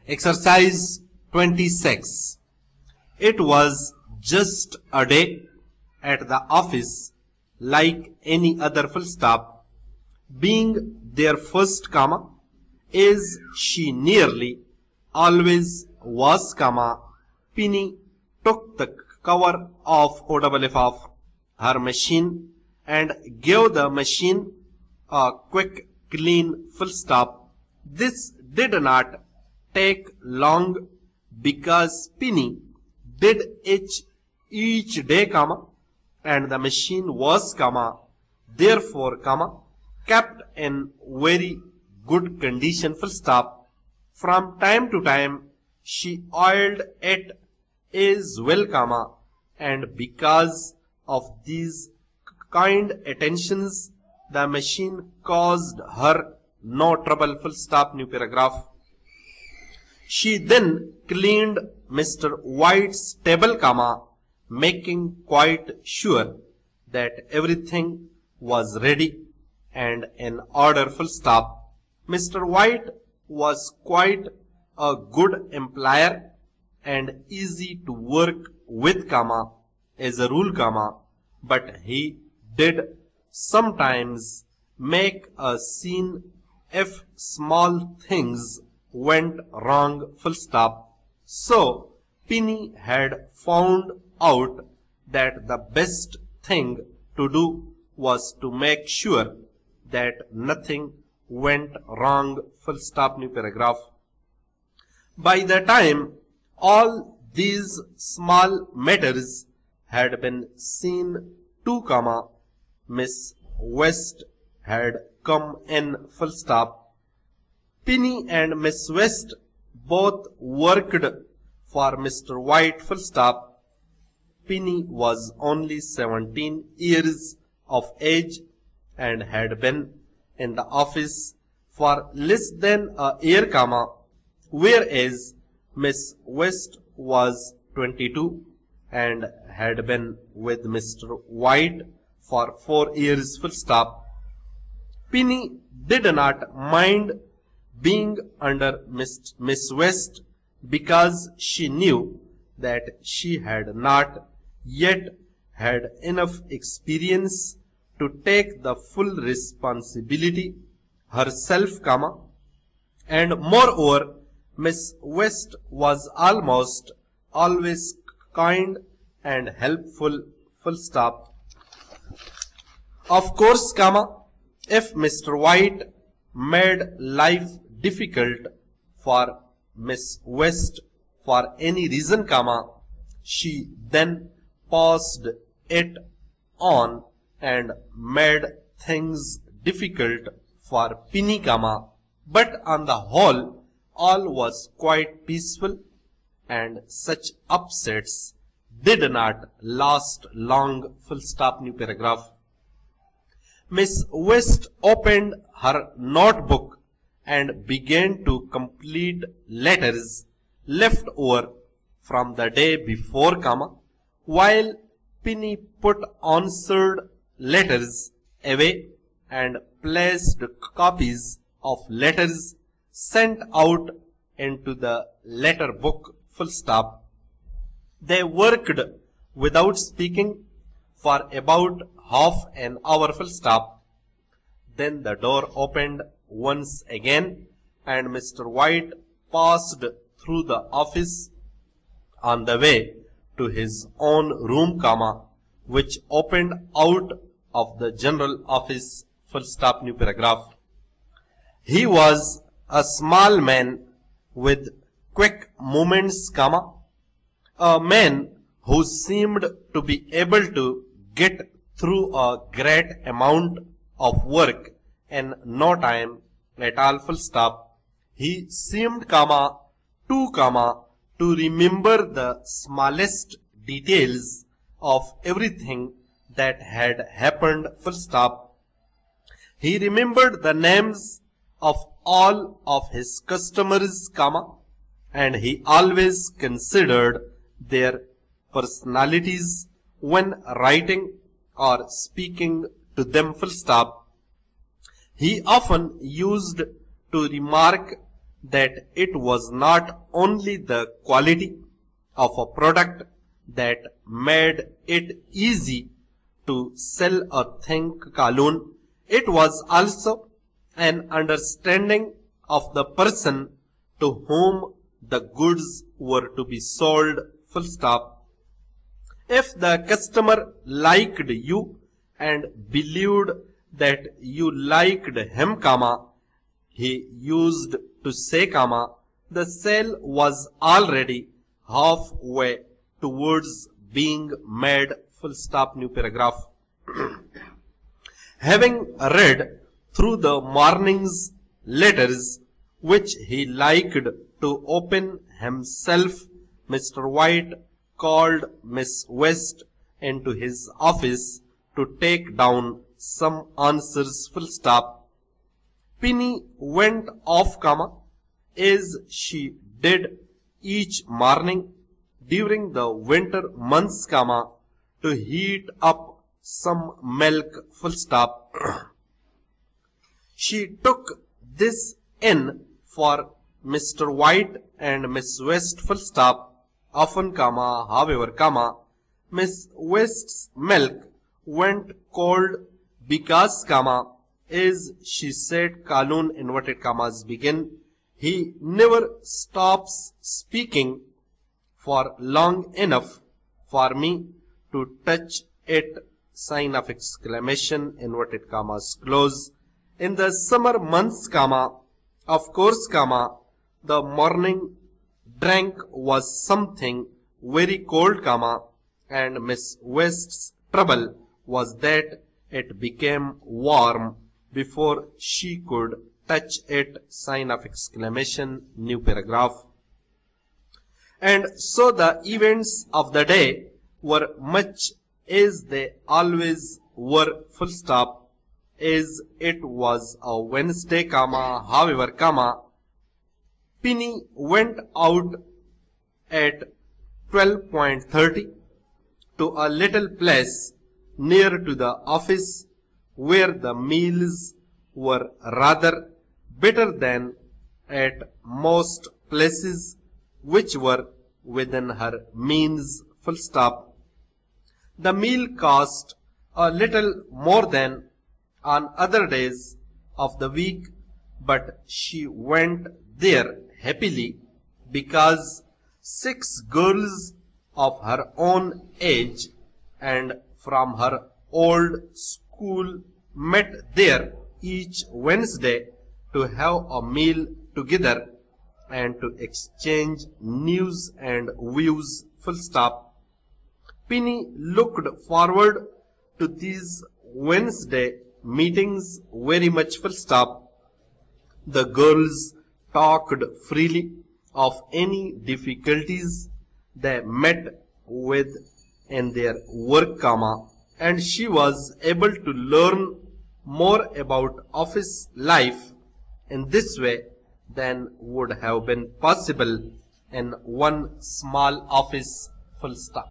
Exercise 26. It was just a day at the office like any other full stop. Being their first comma, as she nearly always was comma, Penny took the cover off OFF of her machine and gave the machine a quick clean full stop. This did not take long because Penny did each day comma and the machine was comma therefore comma kept in very good condition full stop. From time to time she oiled it as well comma and because of these kind attentions the machine caused her no trouble full stop new paragraph. She then cleaned Mr. White's table comma making quite sure that everything was ready and in order full stop. Mr. White was quite a good employer and easy to work with comma as a rule comma, but he did sometimes make a scene if small things went wrong full stop. So Penny had found out that the best thing to do was to make sure that nothing went wrong full stop new paragraph. By the time all these small matters had been seen to comma, Miss West had come in full stop. Penny and Miss West both worked for Mr. White full stop. Penny was only 17 years of age and had been in the office for less than a year comma, whereas Miss West was 22 and had been with Mr. White for 4 years full stop. Penny did not mind being under Miss West because she knew that she had not yet had enough experience to take the full responsibility herself comma, and moreover Miss West was almost always kind and helpful full stop. Of course comma, if Mr. White made life difficult for Miss West for any reason comma, she then passed it on and made things difficult for Penny comma, but on the whole all was quite peaceful and such upsets did not last long full stop new paragraph. Miss West opened her notebook and began to complete letters left over from the day before comma, while Penny put answered letters away and placed copies of letters sent out into the letter book full stop. They worked without speaking for about half an hour full stop. Then the door opened once again and Mr. White passed through the office on the way to his own room comma, which opened out of the general office full stop new paragraph. He was a small man with quick movements comma, a man who seemed to be able to get through a great amount of work in no time at all full stop. He seemed comma to remember the smallest details of everything that had happened full stop. He remembered the names of all of his customers comma, and he always considered their personalities when writing or speaking to them full stop. He often used to remark that it was not only the quality of a product that made it easy to sell a thin kowloon, it was also an understanding of the person to whom the goods were to be sold, full stop. If the customer liked you and believed that you liked him, comma, he used to say, comma, the sale was already halfway towards being made, full stop, new paragraph. Having read through the morning's letters, which he liked to open himself, Mr. White called Miss West into his office to take down some answers, full stop. Penny went off, comma, as she did each morning during the winter months, comma, to heat up some milk, full stop. She took this in for Mr. White and Miss West, full stop. Often, comma, however, comma, Miss West's milk went cold because, comma, as she said, kowloon, inverted commas begin, he never stops speaking for long enough for me to touch it, sign of exclamation, inverted commas close. In the summer months, comma, of course, comma, the morning drink was something very cold, comma, and Miss West's trouble was that it became warm before she could touch it, sign of exclamation, new paragraph. And so the events of the day were much as they always were, full stop, as it was a Wednesday, comma, however, comma, Penny went out at 12:30 to a little place near to the office where the meals were rather better than at most places which were within her means, full stop. The meal cost a little more than on other days of the week, but she went there happily because 6 girls of her own age and from her old school met there each Wednesday to have a meal together and to exchange news and views, full stop. Penny looked forward to these Wednesday meetings very much, full stop. The girls talked freely of any difficulties they met with in their work, comma, and she was able to learn more about office life in this way than would have been possible in one small office, full stop.